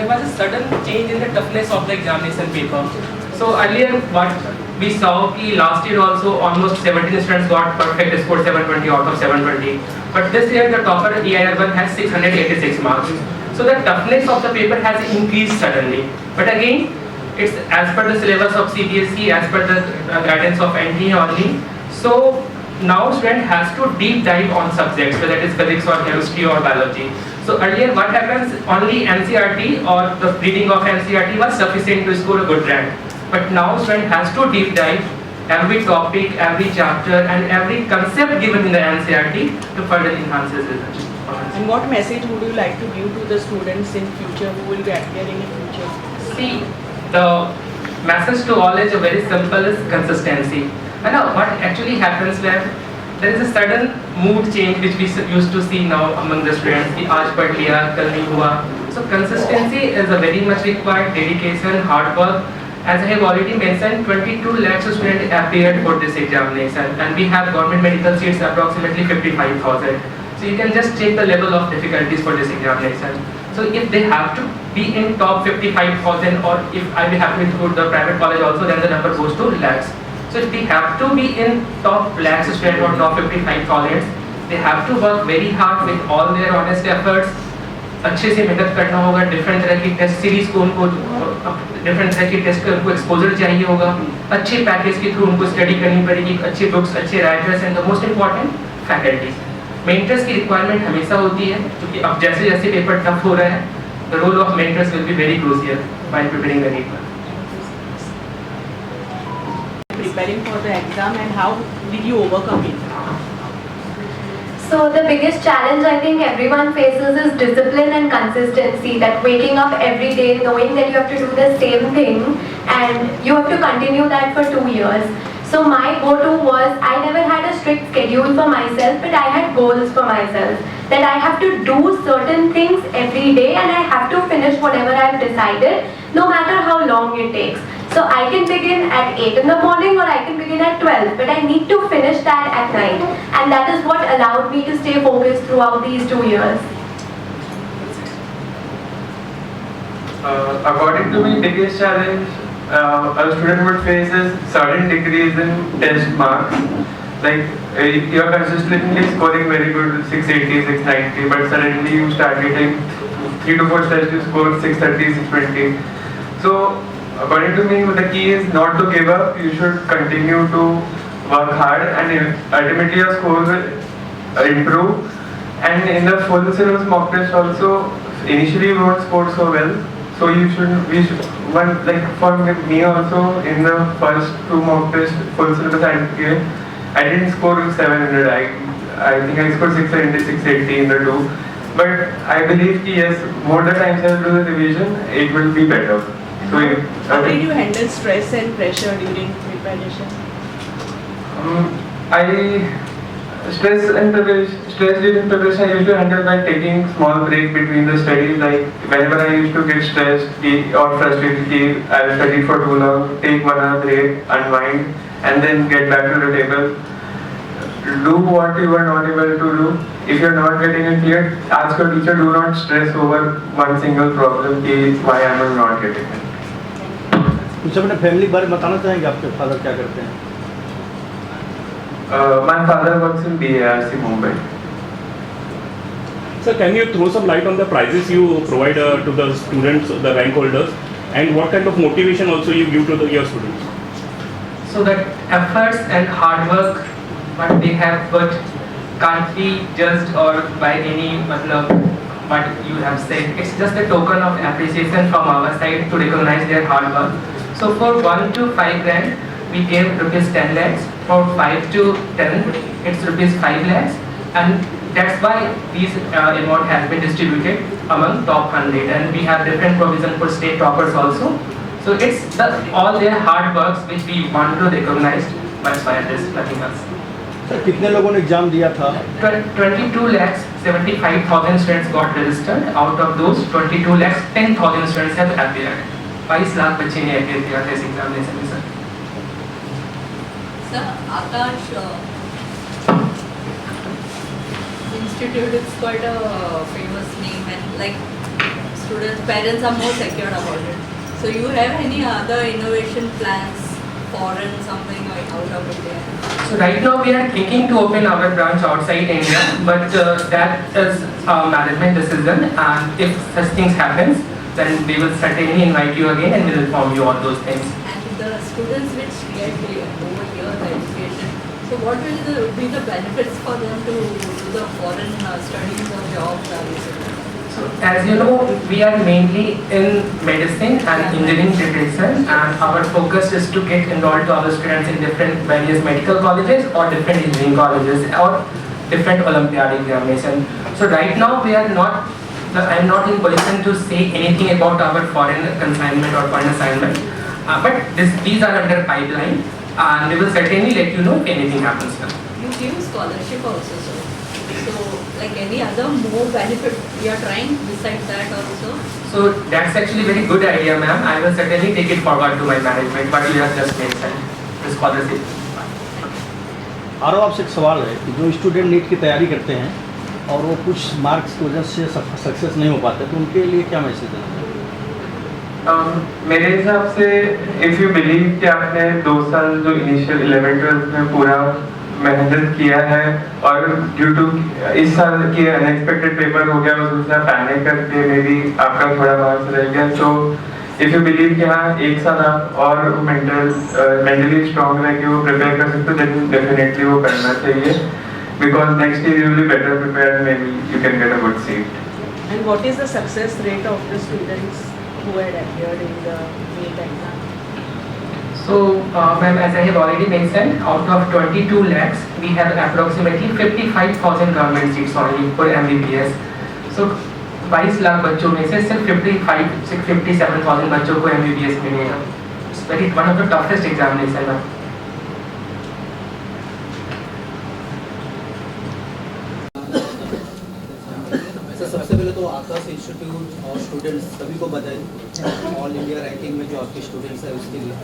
there was a sudden change in the toughness of the examination paper. So earlier what we saw कि last year also almost 17 students got perfect score 720 out of 720. But this year the topper EIR1 has 686 marks. So the toughness of the paper has increased suddenly. But again, it's as per the syllabus of CBSE, as per the guidance of NTA only. So now student has to deep dive on subjects, whether it is physics or chemistry or biology. So earlier what happens, only NCERT or the reading of NCERT was sufficient to score a good rank. But now student has to deep dive every topic, every chapter and every concept given in the NCERT to further enhance his research. And what message would you like to give to the students in future who will be appearing in future? See, the message to all is very simple, is consistency. And now what actually happens when there is a sudden mood change which we used to see now among the students, कि आज पढ़ लिया, कल नहीं हुआ. So consistency is a very much required, dedication, hard work. As I have already mentioned, 22 lakhs students appeared for this examination, and we have government medical seats approximately 55,000. So you can just check the level of difficulties for this examination. So if they have to be in top 55,000, or if I will have to include the private college also, then the number goes to lakhs. So if they have to be in top lakhs student or top 55,000, they have to work very hard with all their honest efforts. अच्छे से मेहनत करना होगा, different तरह की test series को उनको different तरह की टेस्ट का उनको एक्सपोजर चाहिए होगा, अच्छे पैकेज के थ्रू उनको स्टडी करनी पड़ेगी, अच्छे बुक्स, अच्छे writers and the most important faculties. Mentors की रिक्वायरमेंट हमेशा होती है, क्योंकि अब जैसे जैसे पेपर टफ हो रहा है, the role of mentors will be very crucial while preparing the paper. Preparing for the exam, and how did you overcome it? So the biggest challenge I think everyone faces is discipline and consistency, that waking up every day knowing that you have to do the same thing and you have to continue that for 2 years. So my go-to was, I never had a strict schedule for myself, but I had goals for myself, that I have to do certain things every day and I have to finish whatever I've decided, no matter how long it takes. So I can begin at 8 in the morning or I can begin at 12, but I need to finish that at night. And that is what allowed me to stay focused throughout these 2 years. According to me, biggest challenge a student would face is sudden decrease in test marks. Like you are consistently scoring very good 680, 690, but suddenly you start getting 3 to 4 tests you score 630, 620. So according to me, the key is not to give up. You should continue to work hard, and ultimately your score will improve. And in the full syllabus mock test also, initially you won't score so well. So like for me also, in the first 2 mock tests, full syllabus I didn't score 700. I think I scored 670, 680 in the 2. But I believe that yes, more the times I do the revision, it will be better. So how did you handle stress and pressure during preparation? Stress during preparation I used to handle by taking small break between the studies. Like whenever I used to get stressed or frustrated, I will study for too long, take 1 hour break, unwind, and then get back to the table. Do what you are not able to do. If you are not getting it clear, ask your teacher. Do not stress over one single problem. Why I am not getting it. कुछ अपने family के बारे में बताना चाहेंगे, आपके father क्या करते हैं? My father works in BARC Mumbai. Sir, can you throw some light on the prizes you provide to the students, the rank holders, and what kind of motivation also you give to your students? So that efforts and hard work what they have put can't be judged or by any what you have said. It's just a token of appreciation from our side to recognize their hard work. So for 1 to 5 grand, we gave rupees 10 lakhs. For 5 to 10, it's rupees 5 lakhs. And that's why these amount has been distributed among top 100. And we have different provision for state toppers also. So it's all their hard works which we want to recognize. That's why this nothing else. Sir कितने लोगों ने exam दिया था? 22 lakhs 75,000 students got registered. Out of those 22 lakhs 10,000 students have appeared. 22 lakh बच्चे ने appear किया था इस एग्जामिनेशन में sir. Sir, Akash Institute is quite a famous name, and like students, parents are more secured about it. So you have any other innovation plans, foreign something like out of India? So right now we are thinking to open our branch outside India, but that is a management decision, and if such things happens, then we will certainly invite you again and we will inform you all those things. And the students which get over here the education, so what will be the benefits for them to do the foreign studies or jobs? So as you know, we are mainly in medicine and engineering preparation, and our focus is to get enrolled to our students in different various medical colleges or different engineering colleges or different Olympiad examination. So right now we are not, I am not in position to say anything about our foreign consignment or foreign assignment, but these are under pipeline, and we will certainly let you know if anything happens. You give scholarship also, sir. So, like any other more benefit we are trying besides that also? So that's actually very good idea, ma'am. I will certainly take it forward to my management, but you have just mentioned the scholarship. आरो आपसे एक सवाल है कि जो student NEET की तैयारी करते हैं और वो कुछ मार्क्स की वजह से सक्सेस नहीं हो पाते, तो उनके लिए क्या मैसेज देना चाहिए? मेरे हिसाब से इफ़ यू बिलीव कि आपने 2 साल जो इनिशियल 11th-12th में पूरा मेहनत किया है और ड्यू टू इस साल के अनएक्सपेक्टेड पेपर हो गया, उसमें आप पैनिक करके मे बी आपका थोड़ा मार्क्स रह गया, तो इफ़ यू बिलीव कि हाँ 1 साल आप और मेंटली स्ट्रॉन्ग रह के वो प्रिपेयर कर सकते हो, देन डेफिनेटली वो करना चाहिए, because next year you will be better prepared, may be you can get a good seat. And what is the success rate of the students who had appeared in the NEET exam? So, ma'am, as I have already mentioned, out of 22 lakhs, we have approximately 55,000 government seats only for MBBS. So, 22 lakh बच्चों में से सिर्फ 57,000 बच्चों को MBBS मिलेगा. It's very one of the toughest examination, ma'am. सबसे पहले तो आकाश इंस्टीट्यूट और स्टूडेंट्स सभी को बधाई ऑल इंडिया रैंकिंग में जो आपके स्टूडेंट्स हैं उसके लिए.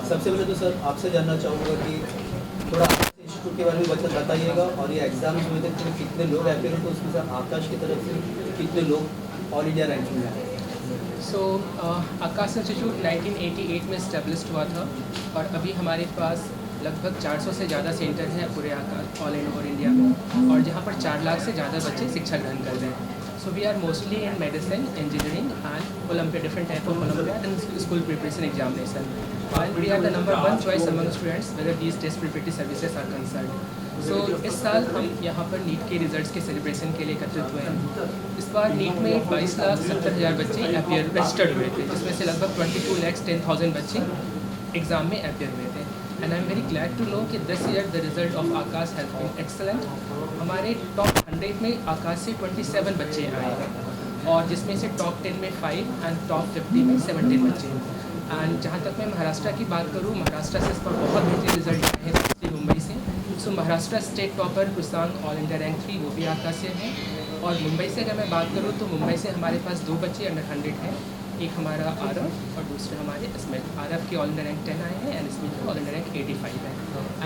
सबसे पहले तो सर आपसे जानना चाहूँगा कि थोड़ा आकाश इंस्टीट्यूट के बारे में बताइएगा, और ये एग्जाम्स हुए थे तो कितने लोग अपेयर होते, उसमें से आकाश की तरफ से कितने लोग ऑल इंडिया रैंकिंग में आए. So, आकाश इंस्टीट्यूट 1988 में स्टैब्लिश्ड हुआ था, और अभी हमारे पास लगभग 400 से ज़्यादा सेंटर हैं पूरे ऑल ओवर इंडिया में, और जहाँ पर 4 लाख से ज़्यादा बच्चे शिक्षा ग्रहण कर रहे हैं. So we are mostly in medicine, engineering and Olympiad, different type of Olympiad and school preparation examination. While we are the number 1 choice among students whether these test preparatory services are concerned. So इस साल हम यहाँ पर NEET के results के celebration के लिए एकत्रित हुए हैं. इस बार नीट में 22,70,000 बच्चे अपियर रजिस्टर्ड हुए थे, जिसमें से लगभग 22,10,000 बच्चे एग्ज़ाम में अपियर हुए थे. And I'm very glad to know कि this year the result of Akash has been excellent. हमारे टॉप 100 में आकाश से 27 बच्चे आए हैं, और जिसमें से टॉप 10 में 5 एंड टॉप 50 में 17 बच्चे हैं. एंड जहाँ तक मैं महाराष्ट्र की बात करूँ, महाराष्ट्र से इस पर बहुत बेहतरीन रिजल्ट आए हैं, स्पेशली मुंबई से. सो महाराष्ट्र स्टेट टॉपर कुसांग ऑल इंडिया रैंक 3 वो भी आकाश से हैं. और मुंबई से अगर मैं बात करूँ तो मुंबई से हमारे पास 2 बच्चे अंडर 100 हैं, एक हमारा आरव और दूसरे हमारे स्मिथ. आरव के ऑल इंडिया रैंक 10 आए हैं एंड स्मिथ के ऑल इंडिया रैंक 85 है.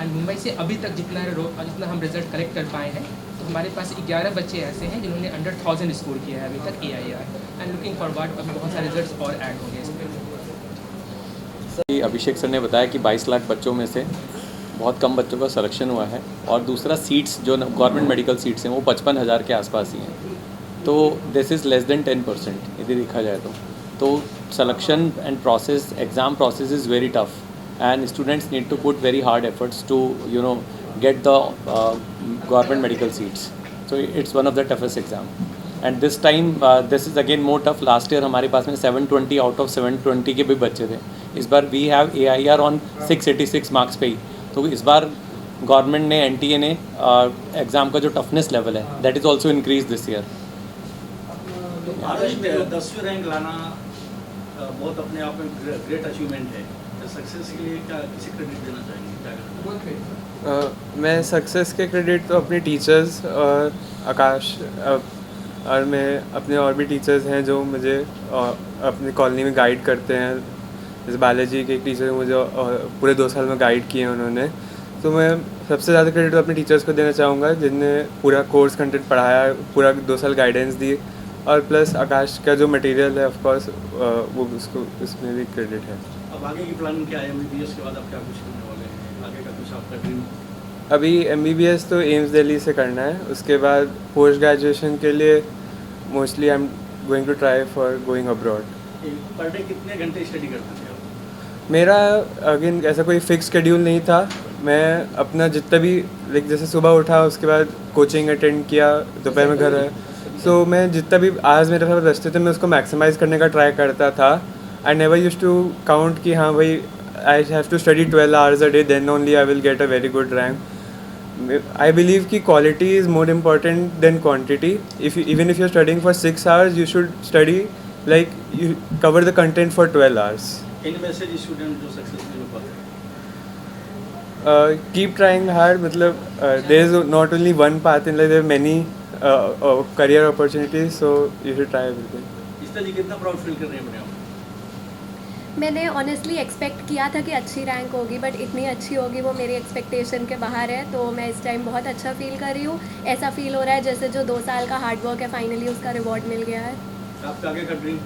एंड मुंबई से अभी तक जितना हम रिजल्ट कलेक्ट कर पाए हैं, तो हमारे पास 11 बच्चे ऐसे हैं जिन्होंने अंडर 1000 स्कोर किया है अभी तक AIR. एंड लुकिंग फॉरवर्ड अभी बहुत सारे रिजल्ट्स और ऐड होंगे इस पर. अभिषेक सर ने बताया कि 22 लाख बच्चों में से बहुत कम बच्चों का सिलेक्शन हुआ है, और दूसरा सीट्स जो गवर्नमेंट मेडिकल सीट्स हैं वो 55,000 के आसपास ही हैं. तो दिस इज़ लेस देन 10% यदि देखा जाए तो selection and process, exam process is very tough, and students need to put very hard efforts to get the government medical seats. So it's one of the toughest exam, and this time this is again more tough. Last year हमारे पास में 720 out of 720 के भी बच्चे थे. इस बार we have AIR on 686 marks पे ही. तो इस बार गवर्नमेंट ने NTA ने एग्ज़ाम का जो टफनेस लेवल है that is also increased this year. आकाश में 10वीं रैंक लाना बहुत अपने आप में ग्रेट अचीवमेंट है. सक्सेस के लिए क्या किसी क्रेडिट देना चाहेंगे? क्या मैं सक्सेस के क्रेडिट तो अपने टीचर्स और आकाश और मैं अपने और भी टीचर्स हैं जो मुझे अपनी कॉलोनी में गाइड करते हैं. जैसे बालाजी के एक टीचर मुझे पूरे 2 साल में गाइड किए हैं उन्होंने. तो मैं सबसे ज़्यादा क्रेडिट अपने टीचर्स को देना चाहूँगा जिनने पूरा कोर्स कंटेंट पढ़ाया, पूरा 2 साल गाइडेंस दी, और प्लस आकाश का जो मटेरियल है ऑफ कोर्स वो उसको उसमें भी क्रेडिट है। अब आगे की प्लानिंग क्या है? MBBS के बाद आप क्या कुछ करने वाले हैं? आगे का कुछ आपका ड्रीम? अभी MBBS तो एम्स दिल्ली से करना है, उसके बाद पोस्ट ग्रेजुएशन के लिए mostly I am going to try for going abroad. Per day कितने घंटे स्टडी करते थे आप? मेरा अगेन ऐसा कोई फिक्स शेड्यूल नहीं था, मैं अपना जितना भी लाइक जैसे सुबह उठा उसके बाद कोचिंग अटेंड किया, दोपहर में घर आया, सो मैं जितना भी आज मेरे पास बचते थे मैं उसको मैक्सिमाइज़ करने का ट्राई करता था। I never use to count कि हाँ भाई I have to study 12 hours a day then only I will get a very good rank. I believe कि quality is more important than quantity. Even if you're studying for 6 hours, you should study like you cover the content for 12 hours. Any message student जो success नहीं हो पाते? Keep trying hard. मतलब there is not only one path in life, there are many career opportunities, so you should try everything. इस तरह कितना proud feel कर रहे हैं अपने आप? मैंने ऑनेस्टली एक्सपेक्ट किया था कि अच्छी रैंक होगी, बट इतनी अच्छी होगी वो मेरी एक्सपेक्टेशन के बाहर है, तो मैं इस टाइम बहुत अच्छा फील कर रही हूँ। ऐसा फील हो रहा है जैसे जो 2 साल का हार्ड वर्क है फाइनली उसका रिवॉर्ड मिल गया है। आपका आगे का ड्रीम?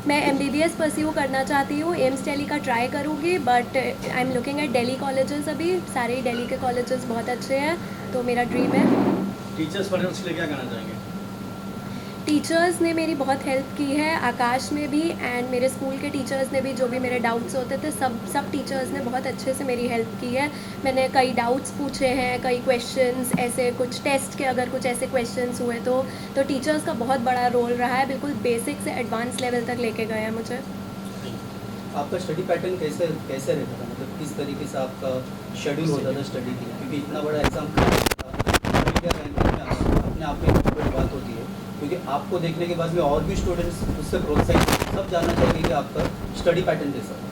मैं MBBS परस्यू करना चाहती हूँ, एम्स दिल्ली का ट्राई करूँगी, but I am looking at Delhi colleges. अभी सारे ही दिल्ली के कॉलेजेस बहुत अच्छे हैं, तो मेरा ड्रीम है। टीचर्स पेरेंट्स के लिए क्या कहना चाहेंगे? टीचर्स ने मेरी बहुत हेल्प की है, आकाश में भी एंड मेरे स्कूल के टीचर्स ने भी, जो भी मेरे डाउट्स होते थे सब टीचर्स ने बहुत अच्छे से मेरी हेल्प की है। मैंने कई डाउट्स पूछे हैं, कई क्वेश्चंस ऐसे कुछ टेस्ट के अगर कुछ ऐसे क्वेश्चंस हुए तो टीचर्स का बहुत बड़ा रोल रहा है, बिल्कुल बेसिक से एडवांस लेवल तक लेके गए हैं मुझे। आपका स्टडी पैटर्न कैसे रहता था, मतलब किस तरीके से आपका शेड्यूल होता था स्टडी के लिए? क्योंकि इतना बड़ा एग्जाम अपने आप में एक बड़ी बात होती है, क्योंकि आपको देखने के बाद में और भी स्टूडेंट्स उससे प्रोत्साहित सब जानना चाहिए कि आपका स्टडी पैटर्न कैसा है।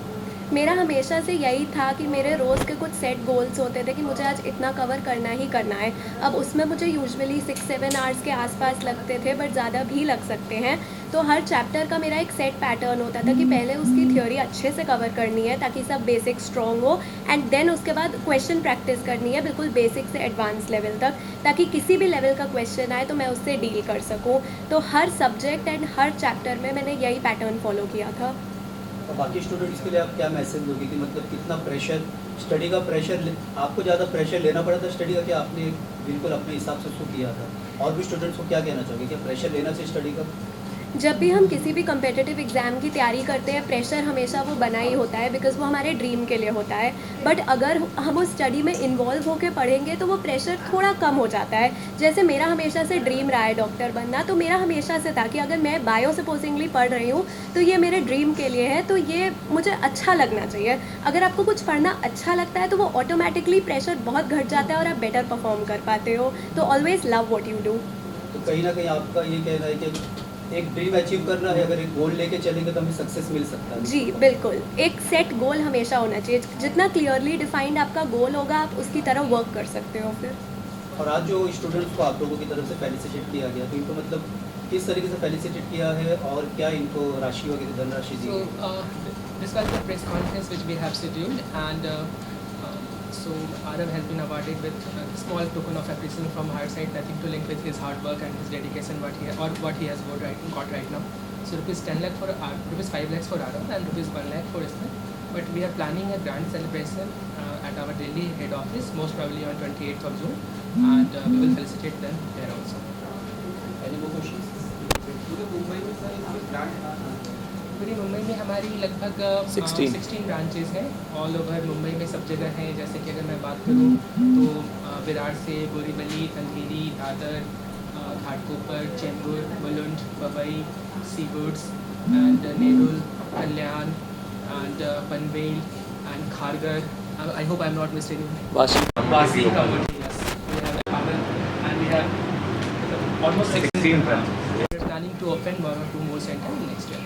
मेरा हमेशा से यही था कि मेरे रोज़ के कुछ सेट गोल्स होते थे कि मुझे आज इतना कवर करना ही करना है। अब उसमें मुझे यूजुअली 6-7 आवर्स के आसपास लगते थे, बट ज़्यादा भी लग सकते हैं। तो हर चैप्टर का मेरा एक सेट पैटर्न होता था कि पहले उसकी थ्योरी अच्छे से कवर करनी है ताकि सब बेसिक स्ट्रॉन्ग हो, एंड देन उसके बाद क्वेश्चन प्रैक्टिस करनी है बिल्कुल बेसिक से एडवांस लेवल तक, ताकि किसी भी लेवल का क्वेश्चन आए तो मैं उससे डील कर सकूँ। तो हर सब्जेक्ट एंड हर चैप्टर में मैंने यही पैटर्न फॉलो किया था। और बाकी स्टूडेंट्स के लिए आप क्या मैसेज दोगे कि मतलब कितना प्रेशर, स्टडी का प्रेशर आपको ज़्यादा प्रेशर लेना पड़ा था स्टडी का, कि आपने बिल्कुल अपने हिसाब से उसको किया था? और भी स्टूडेंट्स को क्या कहना चाहोगे, क्या प्रेशर लेना चाहिए स्टडी का? जब भी हम किसी भी कम्पिटिटिव एग्ज़ाम की तैयारी करते हैं, प्रेशर हमेशा वो बना ही होता है, बिकॉज़ वो हमारे ड्रीम के लिए होता है। बट अगर हम उस स्टडी में इन्वॉल्व होकर पढ़ेंगे तो वो प्रेशर थोड़ा कम हो जाता है। जैसे मेरा हमेशा से ड्रीम रहा है डॉक्टर बनना, तो मेरा हमेशा से था कि अगर मैं बायो सपोजिंगली पढ़ रही हूँ तो ये मेरे ड्रीम के लिए है, तो ये मुझे अच्छा लगना चाहिए। अगर आपको कुछ पढ़ना अच्छा लगता है तो वो ऑटोमेटिकली प्रेशर बहुत घट जाता है और आप बेटर परफॉर्म कर पाते हो। तो always love what you do. तो कहीं ना कहीं आपका ये कहना है कि एक ड्रीम अचीव करना है, अगर एक गोल लेके चलेंगे तो हमें सक्सेस मिल सकता है। जी बिल्कुल, एक सेट गोल हमेशा होना चाहिए। जितना क्लियरली डिफाइंड आपका गोल होगा आप उसकी तरह वर्क कर सकते हो फिर। और आज जो स्टूडेंट्स को आप लोगों की तरफ से फेलिसिटेट किया गया, तो इनको मतलब किस तरीके से फेलिसिटेट किया है और क्या इनको राशि वगैरह धनराशि दी? This was the press conference which we have scheduled, and so Arav has been awarded with a small token of appreciation from our side, nothing to link with his hard work and his dedication what he has got right now. So rupees 10 lakh for rupees 5 lakhs for Arav and rupees 1 lakh for Ismail. But we are planning a grand celebration at our Delhi head office, most probably on 28th of June, and we will felicitate them there also. Any more questions? पूरी मुंबई में हमारी लगभग 16 branches हैं all over Mumbai में, सब जगह हैं। जैसे कि अगर मैं बात करूँ तो विरार से Borivali, Andheri, Dadar, Ghatkopar, Chembur, Mulund, Powai, Seawoods and Nerul, Kalyan and Panvel and Kharghar. I hope I am not missing Vashi. Vashi Kamuti, yes. We have Amal and we have almost 16 branches. We are planning to open 1 or 2 more centers next year.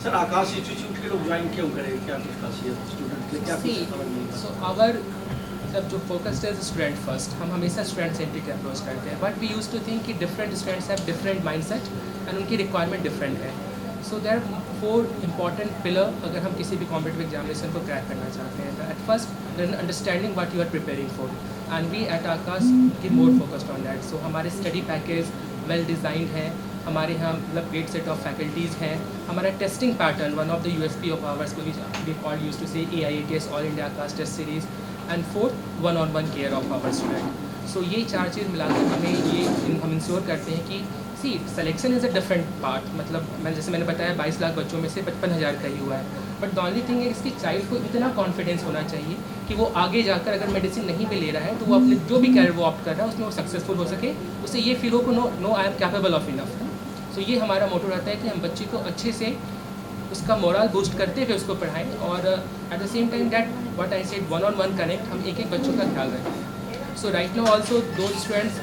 Sir Aakash institute के लोग join क्यों करें, क्या कुछ खासियत student के लिए, क्या कुछ खबर मिली? So our मतलब जो फोकस्ड है स्टूडेंट फर्स्ट, हम हमेशा स्टूडेंट सेंट्रिक अप्रोच करते हैं, but we use to think कि different students have different mindset and उनकी रिक्वायरमेंट डिफरेंट है. So there are 4 important pillar अगर हम किसी भी कॉम्पिटिटिव एग्जामिनेशन को क्रैक करना चाहते हैं. At first understanding what you are preparing for, and we at Aakash give more focused on that. So हमारे स्टडी पैकेज वेल डिज़ाइंड है, हमारे यहाँ मतलब ग्रेट सेट ऑफ फैकल्टीज़ हैं. हमारा testing pattern one of the USP of ours we all used to say AIATS all India Aakash test series and fourth one on one care of our student. So ये 4 चीज़ मिलाकर हम इंश्योर करते हैं कि see selection is a different part. मतलब मैंने बताया 22 लाख बच्चों में से 55,000 का ही हुआ है. बट द ओनली थिंग है इसकी चाइल्ड को इतना कॉन्फिडेंस होना चाहिए कि वो आगे जाकर अगर मेडिसिन नहीं भी ले रहा है तो वो अपने जो भी कैरियर वो ऑप्ट कर रहा है उसमें वो सक्सेसफुल हो सके. उसे ये फील हो को no I am capable of enough. So ये हमारा मोटो रहता है कि हम बच्चे को अच्छे से उसका मोरल बूस्ट करते हुए उसको पढ़ाएं और at the same time that what I said one on one connect हम एक बच्चों का ख्याल रखें. सो राइट नाउ ऑल्सो दो स्टूडेंट्स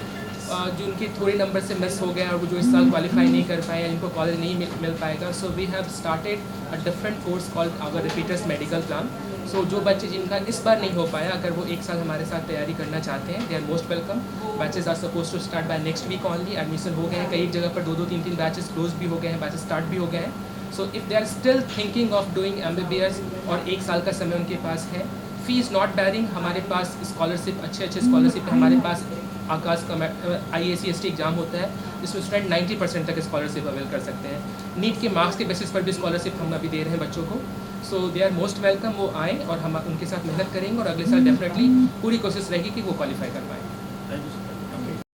जो उनके थोड़े नंबर से मिस हो गए और वो जो इस साल क्वालिफाई नहीं कर पाए या जिनको कॉलेज नहीं मिल पाएगा. So we have started a different course called our repeaters medical plan. So जो बच्चे जिनका इस बार नहीं हो पाया अगर वो एक साल हमारे साथ तैयारी करना चाहते हैं they are most welcome. Batches are suppose to start by next week only. Admission हो गए हैं, कई जगह पर 2-2, 3-3 बैचेस क्लोज भी हो गए हैं, बैचेस स्टार्ट भी हो गए हैं. So if they are still thinking of doing MBBS और एक साल का समय उनके पास है, फीस नॉट बैरिंग. हमारे पास स्कॉलरशिप अच्छे स्कॉलरशिप हमारे पास आकाश का IACST एग्जाम होता है जिसमें स्टूडेंट 90% तक स्कॉलरशिप अवेल कर सकते हैं. नीट के मार्क्स के बेसिस पर भी स्कॉलरशिप हम अभी दे रहे हैं बच्चों को. सो दे आर मोस्ट वेलकम. वो आएँ और हम उनके साथ मेहनत करेंगे और अगले साल डेफिनेटली पूरी कोशिश रहेगी कि वो क्वालिफाई कर पाएँ.